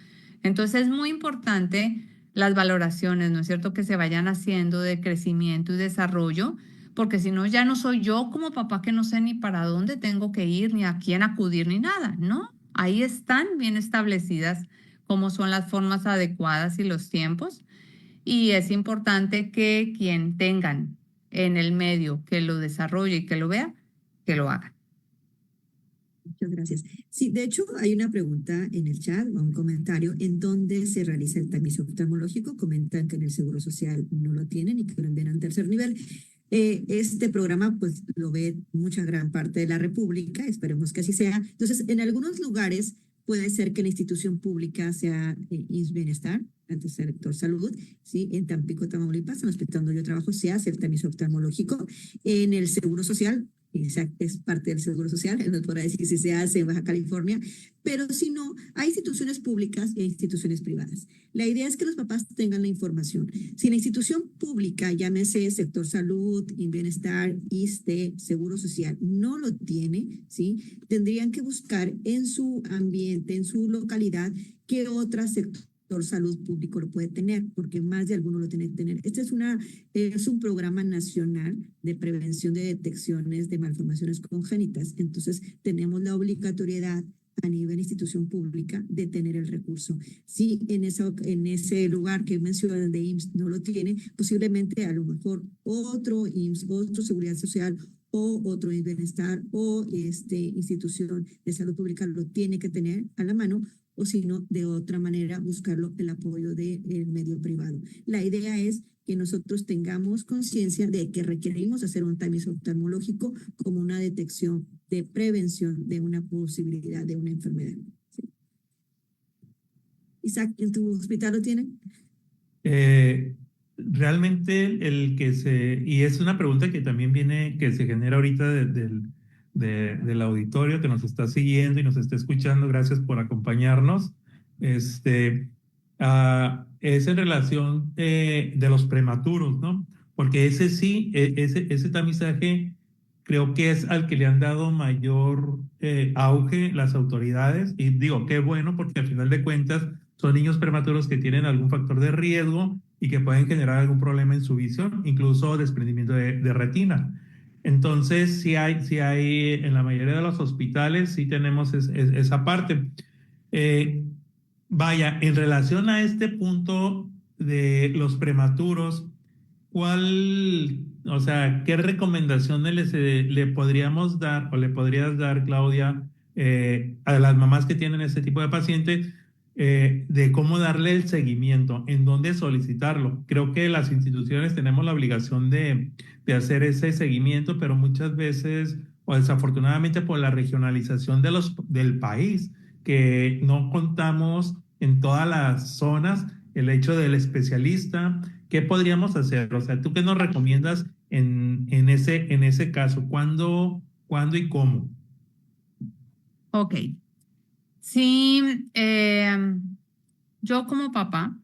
Entonces es muy importante las valoraciones, ¿no es cierto?, que se vayan haciendo de crecimiento y desarrollo, porque si no, ya no soy yo como papá que no sé ni para dónde tengo que ir, ni a quién acudir, ni nada, ¿no? Ahí están bien establecidas cómo son las formas adecuadas y los tiempos, y es importante que quien tengan en el medio que lo desarrolle y que lo vea, que lo haga. Muchas gracias. Sí, de hecho, hay una pregunta en el chat o un comentario en donde se realiza el tamiz oftalmológico. Comentan que en el Seguro Social no lo tienen y que lo envían al tercer nivel. Este programa, pues, lo ve mucha gran parte de la República. Esperemos que así sea. Entonces, en algunos lugares puede ser que la institución pública sea IMSS Bienestar, antes el sector salud, ¿sí? En Tampico, Tamaulipas, en el hospital donde yo trabajo, se hace el tamiz oftalmológico. En el Seguro Social, es parte del Seguro Social, él nos podrá decir si se hace en Baja California, pero si no, hay instituciones públicas e instituciones privadas. La idea es que los papás tengan la información. Si la institución pública, llámese sector salud, bienestar, ISSSTE, Seguro Social, no lo tiene, ¿sí? Tendrían que buscar en su ambiente, en su localidad, qué otro sector salud público lo puede tener, porque más de alguno lo tiene que tener. Este es un programa nacional de prevención de detecciones de malformaciones congénitas. Entonces, tenemos la obligatoriedad a nivel institución pública de tener el recurso. Si en ese lugar que mencionan de IMSS no lo tiene, posiblemente a lo mejor otro IMSS, otro Seguridad Social o otro Bienestar o institución de salud pública lo tiene que tener a la mano, o si no, de otra manera, buscarlo el apoyo del medio privado. La idea es que nosotros tengamos conciencia de que requerimos hacer un tamiz oftalmológico como una detección de prevención de una posibilidad de una enfermedad. ¿Sí? Isaac, ¿en tu hospital lo tienen? Realmente y es una pregunta que también que se genera ahorita del auditorio que nos está siguiendo y nos está escuchando. Gracias por acompañarnos. Es en relación de los prematuros, ¿no? Porque ese sí, ese tamizaje creo que es al que le han dado mayor auge las autoridades. Y digo, qué bueno, porque al final de cuentas son niños prematuros que tienen algún factor de riesgo y que pueden generar algún problema en su visión, incluso desprendimiento de retina. Entonces, sí hay, en la mayoría de los hospitales, sí tenemos esa parte. Eh, Vaya, en relación a este punto de los prematuros, o sea, qué recomendaciones le podríamos dar o le podrías dar, Claudia, a las mamás que tienen este tipo de pacientes, de cómo darle el seguimiento, en dónde solicitarlo? Creo que las instituciones tenemos la obligación de hacer ese seguimiento, pero muchas veces, o desafortunadamente por la regionalización del país, que no contamos en todas las zonas el hecho del especialista. ¿Qué podríamos hacer? O sea, ¿tú qué nos recomiendas en ese caso? ¿Cuándo y cómo? Ok. Sí, yo como papá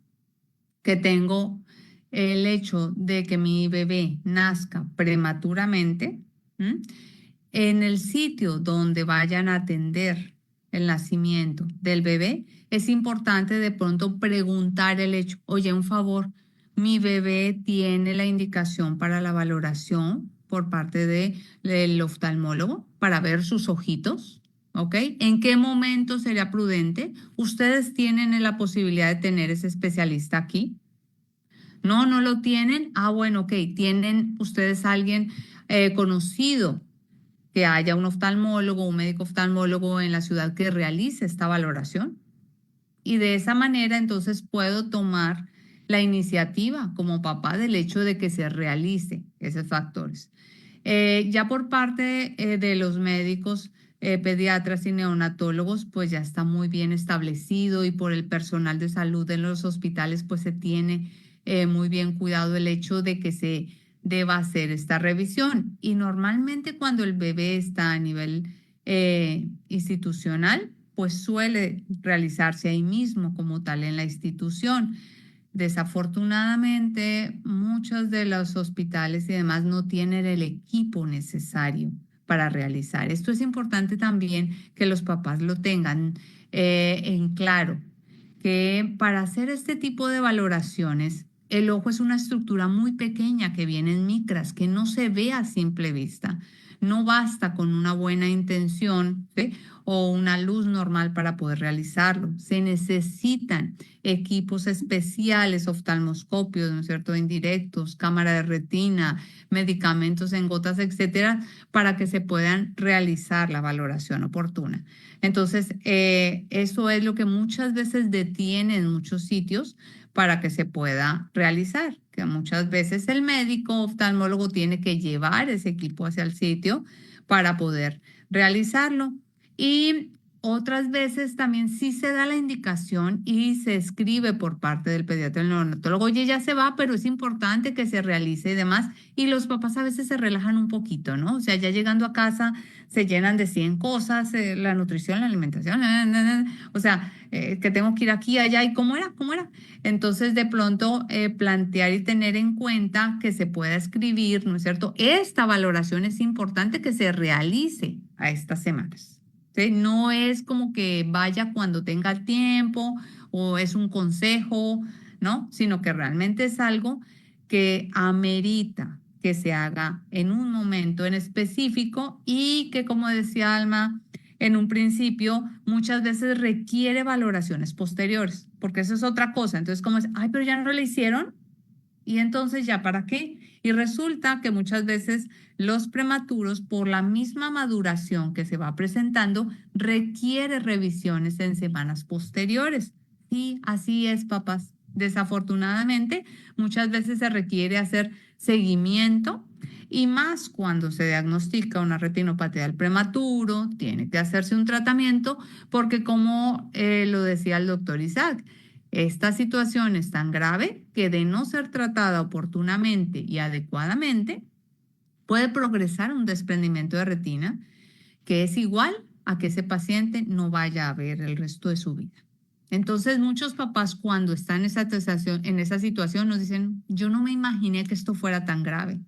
que tengo el hecho de que mi bebé nazca prematuramente, ¿m? En el sitio donde vayan a atender el nacimiento del bebé, es importante de pronto preguntar el hecho, oye, un favor, mi bebé tiene la indicación para la valoración por parte del oftalmólogo para ver sus ojitos, ¿ok? ¿En qué momento sería prudente? ¿Ustedes tienen la posibilidad de tener ese especialista aquí? No, no lo tienen. Ah, bueno, ok. ¿Tienen ustedes a alguien conocido que haya un oftalmólogo, un médico oftalmólogo en la ciudad que realice esta valoración? Y de esa manera entonces puedo tomar la iniciativa como papá del hecho de que se realice esos factores. Ya por parte de los médicos, pediatras y neonatólogos, pues ya está muy bien establecido y por el personal de salud en los hospitales, pues se tiene muy bien cuidado el hecho de que se deba hacer esta revisión. Y normalmente cuando el bebé está a nivel institucional, pues suele realizarse ahí mismo como tal en la institución. Desafortunadamente, muchos de los hospitales y demás no tienen el equipo necesario para realizar. Esto es importante también que los papás lo tengan en claro, que para hacer este tipo de valoraciones, el ojo es una estructura muy pequeña que viene en micras, que no se ve a simple vista. No basta con una buena intención, ¿sí? O una luz normal para poder realizarlo. Se necesitan equipos especiales, oftalmoscopios, ¿no es cierto?, indirectos, cámara de retina, medicamentos en gotas, etcétera, para que se puedan realizar la valoración oportuna. Entonces, eso es lo que muchas veces detiene en muchos sitios para que se pueda realizar, que muchas veces el médico oftalmólogo tiene que llevar ese equipo hacia el sitio para poder realizarlo. Y otras veces también sí se da la indicación y se escribe por parte del pediatra y el neonatólogo, oye, ya se va, pero es importante que se realice y demás. Y los papás a veces se relajan un poquito, ¿no? O sea, ya llegando a casa se llenan de 100 cosas, la nutrición, la alimentación, o sea, que tengo que ir aquí, allá, y ¿cómo era? ¿Cómo era? Entonces, de pronto, plantear y tener en cuenta que se pueda escribir, ¿no es cierto? Esta valoración es importante que se realice a estas semanas. ¿Sí? No es como que vaya cuando tenga el tiempo o es un consejo, ¿no? Sino que realmente es algo que amerita que se haga en un momento en específico y que, como decía Alma en un principio, muchas veces requiere valoraciones posteriores, porque eso es otra cosa. Entonces, como es, ay, pero ya no lo hicieron, y entonces ya para qué. Y resulta que muchas veces los prematuros, por la misma maduración que se va presentando, requiere revisiones en semanas posteriores. Sí, así es, papás. Desafortunadamente, muchas veces se requiere hacer seguimiento y más cuando se diagnostica una retinopatía del prematuro, tiene que hacerse un tratamiento porque como lo decía el doctor Isaac, esta situación es tan grave que de no ser tratada oportunamente y adecuadamente, puede progresar un desprendimiento de retina que es igual a que ese paciente no vaya a ver el resto de su vida. Entonces, muchos papás cuando están en esa situación nos dicen, yo no me imaginé que esto fuera tan grave.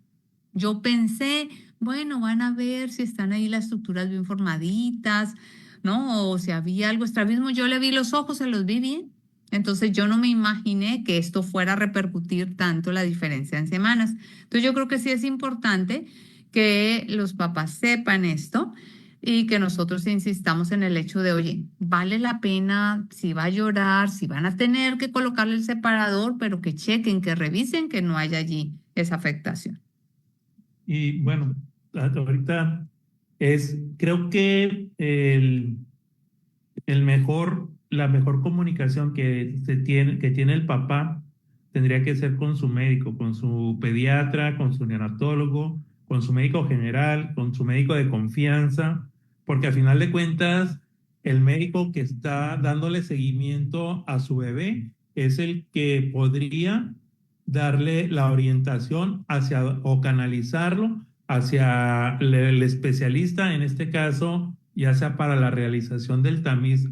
Yo pensé, bueno, van a ver si están ahí las estructuras bien formaditas, ¿no? O si había algo estrabismo. Yo le vi los ojos, se los vi bien. Entonces yo no me imaginé que esto fuera a repercutir tanto la diferencia en semanas. Entonces yo creo que sí es importante que los papás sepan esto y que nosotros insistamos en el hecho de, oye, vale la pena, si va a llorar, si van a tener que colocarle el separador, pero que chequen, que revisen que no haya allí esa afectación. Y bueno, ahorita creo que la mejor comunicación que tiene el papá tendría que ser con su médico, con su pediatra, con su neonatólogo, con su médico general, con su médico de confianza, porque al final de cuentas, el médico que está dándole seguimiento a su bebé es el que podría darle la orientación o canalizarlo hacia el especialista, en este caso, ya sea para la realización del tamiz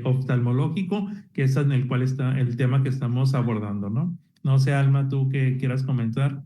oftalmológico, que es en el cual está el tema que estamos abordando, ¿no? No sé, Alma, tú qué quieras comentar.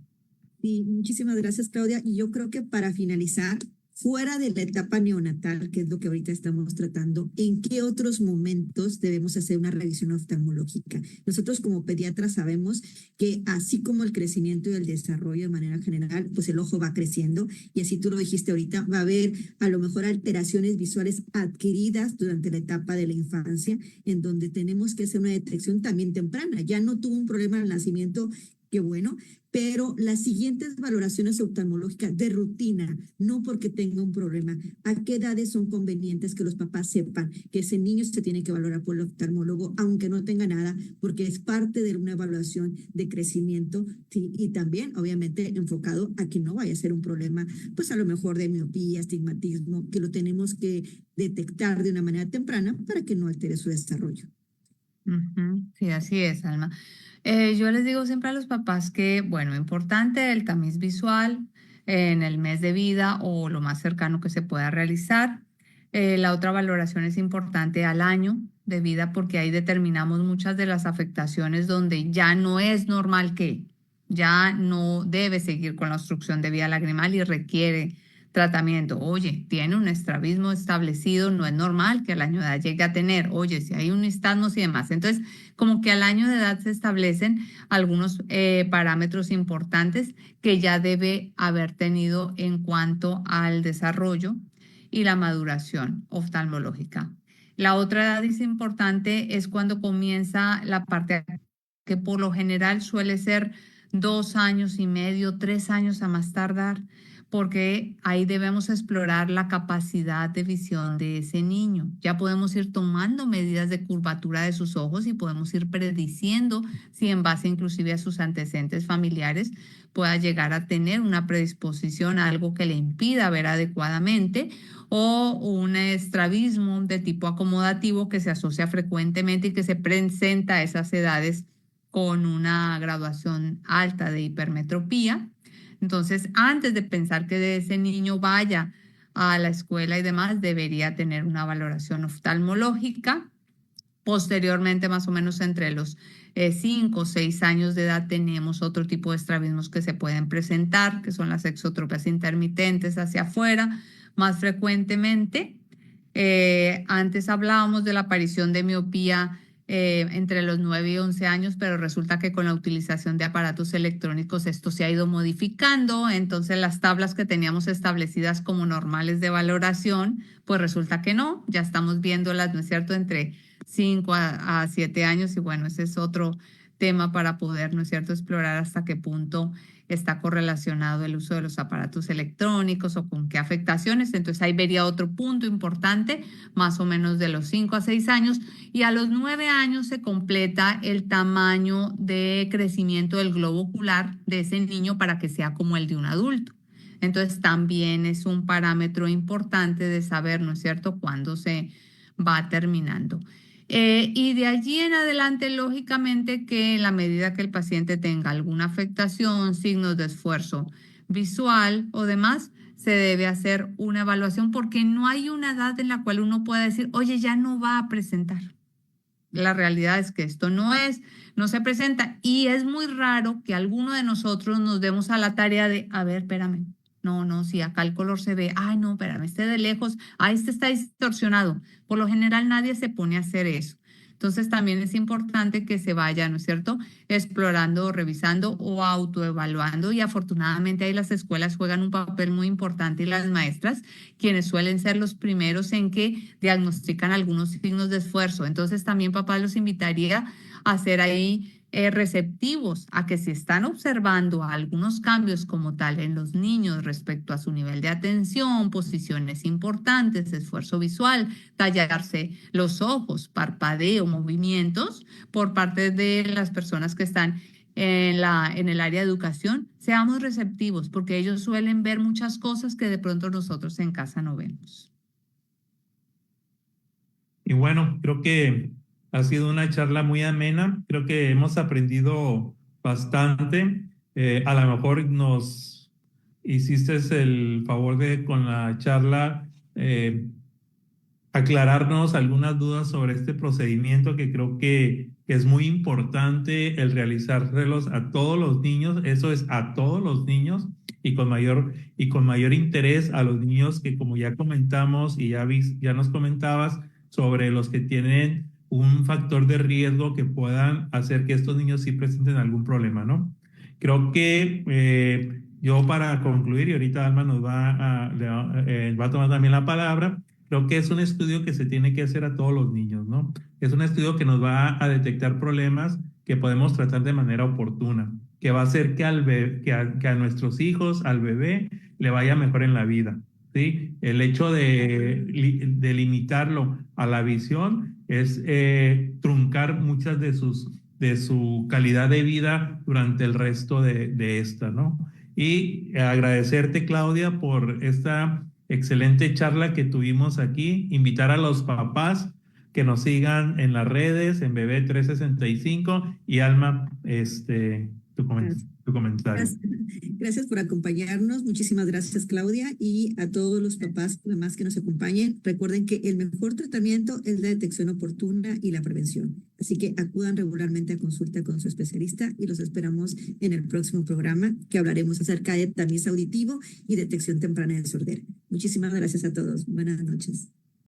Sí, muchísimas gracias, Claudia. Y yo creo que para finalizar, fuera de la etapa neonatal, que es lo que ahorita estamos tratando, ¿en qué otros momentos debemos hacer una revisión oftalmológica? Nosotros como pediatras sabemos que así como el crecimiento y el desarrollo de manera general, pues el ojo va creciendo y así tú lo dijiste ahorita, va a haber a lo mejor alteraciones visuales adquiridas durante la etapa de la infancia, en donde tenemos que hacer una detección también temprana. Ya no tuvo un problema al nacimiento, qué bueno, pero las siguientes valoraciones oftalmológicas de rutina, no porque tenga un problema, ¿a qué edades son convenientes que los papás sepan que ese niño se tiene que valorar por el oftalmólogo, aunque no tenga nada, porque es parte de una evaluación de crecimiento, sí, y también, obviamente, enfocado a que no vaya a ser un problema, pues a lo mejor de miopía, astigmatismo, que lo tenemos que detectar de una manera temprana para que no altere su desarrollo? Ujú, sí, así es, Alma. Yo les digo siempre a los papás que, bueno, importante el tamiz visual en el mes de vida o lo más cercano que se pueda realizar. La otra valoración es importante al año de vida porque ahí determinamos muchas de las afectaciones donde ya no es normal que, ya no debe seguir con la obstrucción de vía lagrimal y requiere tratamiento. Oye, tiene un estrabismo establecido, no es normal que al año de edad llegue a tener. Oye, si hay un nistagmus y demás. Entonces, como que al año de edad se establecen algunos parámetros importantes que ya debe haber tenido en cuanto al desarrollo y la maduración oftalmológica. La otra edad es importante es cuando comienza la parte que por lo general suele ser 2 años y medio, 3 años a más tardar, porque ahí debemos explorar la capacidad de visión de ese niño. Ya podemos ir tomando medidas de curvatura de sus ojos y podemos ir prediciendo si en base inclusive a sus antecedentes familiares pueda llegar a tener una predisposición a algo que le impida ver adecuadamente o un estrabismo de tipo acomodativo que se asocia frecuentemente y que se presenta a esas edades con una graduación alta de hipermetropía. Entonces, antes de pensar que ese niño vaya a la escuela y demás, debería tener una valoración oftalmológica. Posteriormente, más o menos entre los 5 o 6 años de edad, tenemos otro tipo de estrabismos que se pueden presentar, que son las exotropias intermitentes hacia afuera, más frecuentemente. Antes hablábamos de la aparición de miopía entre los 9 y 11 años, pero resulta que con la utilización de aparatos electrónicos esto se ha ido modificando. Entonces las tablas que teníamos establecidas como normales de valoración, pues resulta que no, ya estamos viéndolas, ¿no es cierto?, entre 5 a 7 años y bueno, ese es otro tema para poder, ¿no es cierto?, explorar hasta qué punto está correlacionado el uso de los aparatos electrónicos o con qué afectaciones. Entonces ahí vería otro punto importante, más o menos de los 5 a 6 años. Y a los 9 años se completa el tamaño de crecimiento del globo ocular de ese niño para que sea como el de un adulto. Entonces también es un parámetro importante de saber, ¿no es cierto?, cuándo se va terminando. Y de allí en adelante, lógicamente, que en la medida que el paciente tenga alguna afectación, signos de esfuerzo visual o demás, se debe hacer una evaluación porque no hay una edad en la cual uno pueda decir, oye, ya no va a presentar. La realidad es que esto no se presenta y es muy raro que alguno de nosotros nos demos a la tarea de, a ver, espérame, no, si acá el color se ve, ay, no, espérame, este de lejos, ay, este está distorsionado. Por lo general nadie se pone a hacer eso. Entonces también es importante que se vaya, ¿no es cierto?, explorando, revisando o autoevaluando y afortunadamente ahí las escuelas juegan un papel muy importante y las maestras, quienes suelen ser los primeros en que diagnostican algunos signos de esfuerzo. Entonces también papá los invitaría a hacer ahí receptivos a que si están observando algunos cambios como tal en los niños respecto a su nivel de atención, posiciones importantes, esfuerzo visual, tallarse los ojos, parpadeo, movimientos por parte de las personas que están en el área de educación, seamos receptivos porque ellos suelen ver muchas cosas que de pronto nosotros en casa no vemos. Y bueno, creo que ha sido una charla muy amena. Creo que hemos aprendido bastante. A lo mejor nos hiciste el favor de con la charla aclararnos algunas dudas sobre este procedimiento que creo que es muy importante el realizárselos a todos los niños, eso es a todos los niños y con mayor interés a los niños que como ya comentamos y ya nos comentabas sobre los que tienen un factor de riesgo que puedan hacer que estos niños sí presenten algún problema, ¿no? Creo que yo para concluir, y ahorita Alma nos va a tomar también la palabra. Creo que es un estudio que se tiene que hacer a todos los niños, ¿no? Es un estudio que nos va a detectar problemas que podemos tratar de manera oportuna, que va a hacer que a nuestros hijos, al bebé, le vaya mejor en la vida, ¿sí? El hecho de limitarlo a la visión es truncar muchas de su calidad de vida durante el resto de esta, ¿no? Y agradecerte, Claudia, por esta excelente charla que tuvimos aquí. Invitar a los papás que nos sigan en las redes, en Bebé 365 y Alma, tu comentario. Gracias. Gracias por acompañarnos. Muchísimas gracias, Claudia. Y a todos los papás, mamás que nos acompañen, recuerden que el mejor tratamiento es la detección oportuna y la prevención. Así que acudan regularmente a consulta con su especialista y los esperamos en el próximo programa que hablaremos acerca de tamiz auditivo y detección temprana de sordera. Muchísimas gracias a todos. Buenas noches.